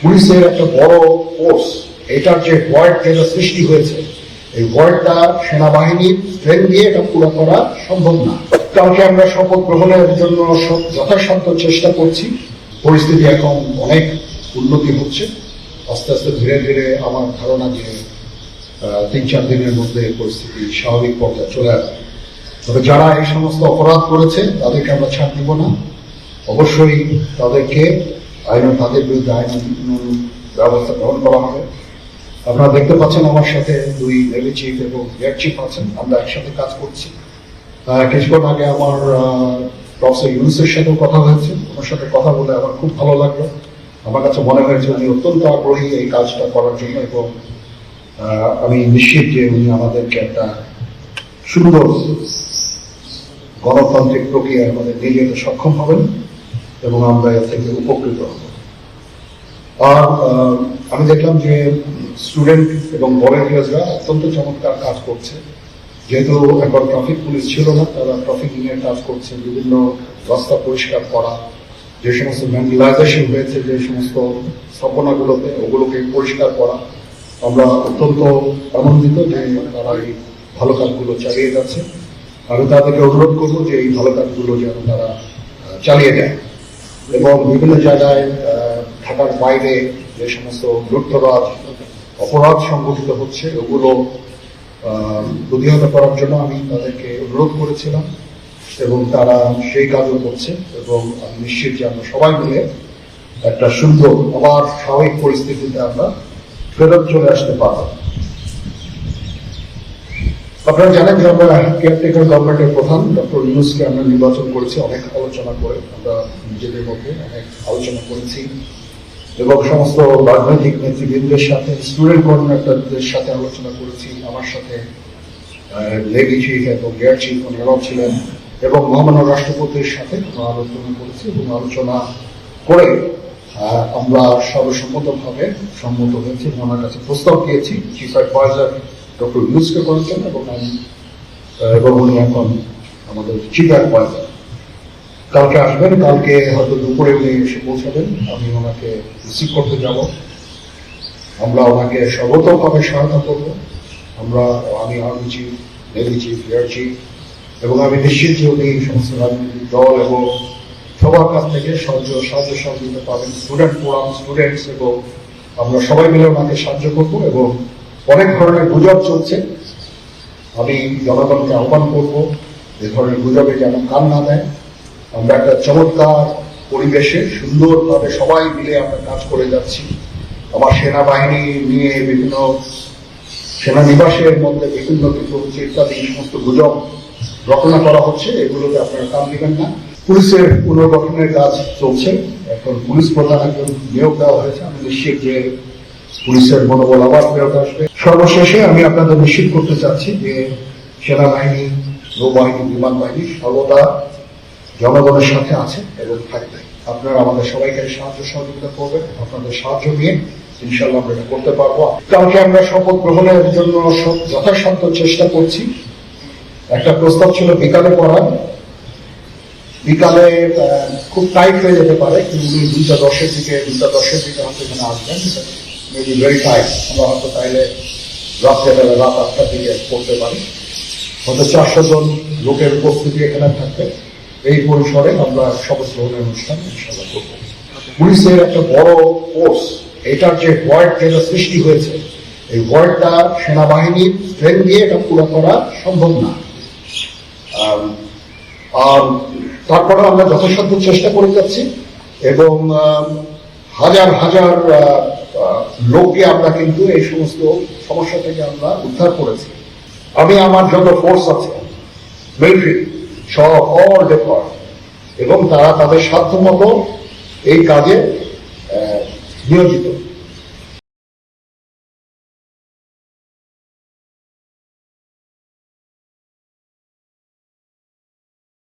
পুলিশের একটা বড় ফোর্স, এটার যে ভয়েড যেটা সৃষ্টি হয়েছে, এই ভয়েডটা সেনাবাহিনীর স্ট্রেংথ দিয়ে এটা পুরো করা সম্ভব না। কালকে আমরা শপথ গ্রহণের জন্য যথাসাধ্য চেষ্টা করছি। পরিস্থিতি এখন অনেক উন্নতি হচ্ছে, আস্তে আস্তে ধীরে ধীরে আমার ধারণা যে 3-4 দিনের মধ্যে পরিস্থিতি স্বাভাবিক পর্যায়ে চলে আসবে। তবে যারা এই সমস্ত অপরাধ করেছে তাদেরকে আমরা ছাড় দিব না, অবশ্যই তাদেরকে তাদের বিরুদ্ধে আইন ব্যবস্থা গ্রহণ করা হবে। আপনারা দেখতে পাচ্ছেন আমার সাথে 2 নেভি চিফ এবং এয়ার চিফ আছেন, আমরা একসাথে কাজ করছি। কিছুক্ষণ আগে আমার প্রফেসর ইউনুসের সাথেও কথা হয়েছে, ওনার সাথে কথা বলে আমার খুব ভালো লাগলো। আমার কাছে মনে হয়েছে উনি অত্যন্ত আগ্রহী এই কাজটা করার জন্য, এবং আমি নিশ্চিত যে উনি আমাদেরকে একটা সুন্দর গণতান্ত্রিক প্রক্রিয়া আমাদের নিয়ে যেতে সক্ষম হবেন এবং আমরা এর থেকে উপকৃত হব। আর আমি দেখলাম যে স্টুডেন্ট এবং ভলেন্টিয়ার্সরা অত্যন্ত চমৎকার কাজ করছে। যেহেতু এখন ট্রাফিক পুলিশ ছিল না, তারা ট্রাফিকিং এর কাজ করছে, বিভিন্ন রাস্তা পরিষ্কার করা, যে সমস্ত ভ্যান্ডালাইজেশন হয়েছে যে সমস্ত স্থাপনাগুলোতে, ওগুলোকে পরিষ্কার করা। আমরা অত্যন্ত আনন্দিত যে তারা এই ভালো কাজগুলো চালিয়ে যাচ্ছে। আমি তাদেরকে অনুরোধ করবো যে এই ভালো কাজগুলো যেন তারা চালিয়ে দেয় এবং বিভিন্ন জায়গায় ঢাকার বাইরে যে সমস্ত লুটতরাজ অপরাধ সংঘটিত হচ্ছে ওগুলো প্রতিহত করার জন্য আমি তাদেরকে অনুরোধ করেছিলাম এবং তারা সেই কাজও করছে। এবং আমি নিশ্চিত যে আমরা সবাই মিলে একটা সুন্দর আবার স্বাভাবিক পরিস্থিতিতে আমরা ফেরত চলে আসতে পারব। আপনারা জানেন যে আমরা কেয়ারটেকার গভর্নমেন্টের প্রধান ডক্টর ইউনূসকে আমরা নির্বাচন করেছি অনেক আলোচনা করে, আমরা নিজেদের মধ্যে অনেক আলোচনা করেছি এবং সমস্ত রাজনৈতিক নেতৃবৃন্দের সাথে, স্টুডেন্ট কোঅর্ডিনেটরদের সাথে আলোচনা করেছি। আমার সাথে নেভি চিফ এবং এয়ার চিফ ওনারাও ছিলেন এবং মহামান্য রাষ্ট্রপতির সাথে আমরা আলোচনা করেছি এবং আলোচনা করে আমরা সর্বসম্মতভাবে সম্মত হয়েছি। ওনার কাছে প্রস্তাব দিয়েছি, চিফ অ্যাডভাইজার ডক্টর ইউনূসকে করেছেন এবং উনি এখন আমাদের চিফ অ্যাডভাইজার। কালকে আসবেন, কালকে হয়তো দুপুরে উনি এসে পৌঁছাবেন, আমি ওনাকে রিসিভ করতে যাব। আমরা ওনাকে সর্বতভাবে সহায়তা করব। আমি army chief, navy chief, air chief, এবং আমি নিশ্চিত যে উনি সমস্ত রাজনৈতিক দল এবং সবার কাছ থেকে সাহায্য সহযোগিতা পাবেন, স্টুডেন্ট ফোরাম, স্টুডেন্টস, এবং আমরা সবাই মিলে ওনাকে সাহায্য করব। এবং অনেক ধরনের গুজব চলছে, আমি জনগণকে আহ্বান করব এ ধরনের গুজবে যেন কান না দেয়। আমরা একটা চমৎকার পরিবেশে সুন্দরভাবে সবাই মিলে আমরা কাজ করে যাচ্ছি। আমার সেনাবাহিনী নিয়ে বিভিন্ন সেনানিবাসের মধ্যে বিভিন্ন কিছু হচ্ছে ইত্যাদি সমস্ত গুজব রচনা করা হচ্ছে, এগুলোতে আপনারা কান দিবেন না। পুলিশের পুনর্গঠনের কাজ চলছে, এখন পুলিশ প্রধান একজন নিয়োগ দেওয়া হয়েছে। আমি নিশ্চিত যে পুলিশের মনোবল আবার ফেরত আসবে। সর্বশেষে আমি আপনাদের নিশ্চিত করতে চাচ্ছি যে সেনাবাহিনী, নৌবাহিনী, বিমান বাহিনী সর্বদা জনগণের সাথে আছে এবং থাকবে। আপনারা আমাদের সবাইকে সাহায্য সহযোগিতা করবেন, আপনাদের সাহায্য নিয়ে ইনশাল্লাহ আমরা এটা করতে পারবো। কালকে আমরা শপথ গ্রহণের জন্য যথাসাধ্য চেষ্টা করছি। একটা প্রস্তাব ছিল বিকালে করার, বিকালে খুব টাইট হয়ে যেতে পারে, কিন্তু উনি 2:10 দিকে হয়তো এখানে আসবেন, মেবি ভেরি টাইট। আমরা হয়তো তাইলে রাত 8টার দিকে করতে পারি, হয়তো 400 জন লোকের উপস্থিতি এখানে থাকবে। এই পরিসরে আমরা শপথ গ্রহণের অনুষ্ঠান ইনশাল্লাহ করব। পুলিশের একটা বড় ফোর্স, এটার যে ভয়েড যেটা সৃষ্টি হয়েছে, এই ভয়েডটা সেনাবাহিনীর স্ট্রেংথ দিয়ে এটা পুরো করা সম্ভব না। আর তারপরে আমরা যথাসাধ্য চেষ্টা করে যাচ্ছি এবং হাজার হাজার লোককে আমরা কিন্তু এই সমস্ত সমস্যা থেকে আমরা উদ্ধার করেছি। আমি আমার যত ফোর্স আছে মিলিটারি সব অল ডেপ্লয়, এবং তারা তাদের সাধ্য মতো এই কাজে নিয়োজিত।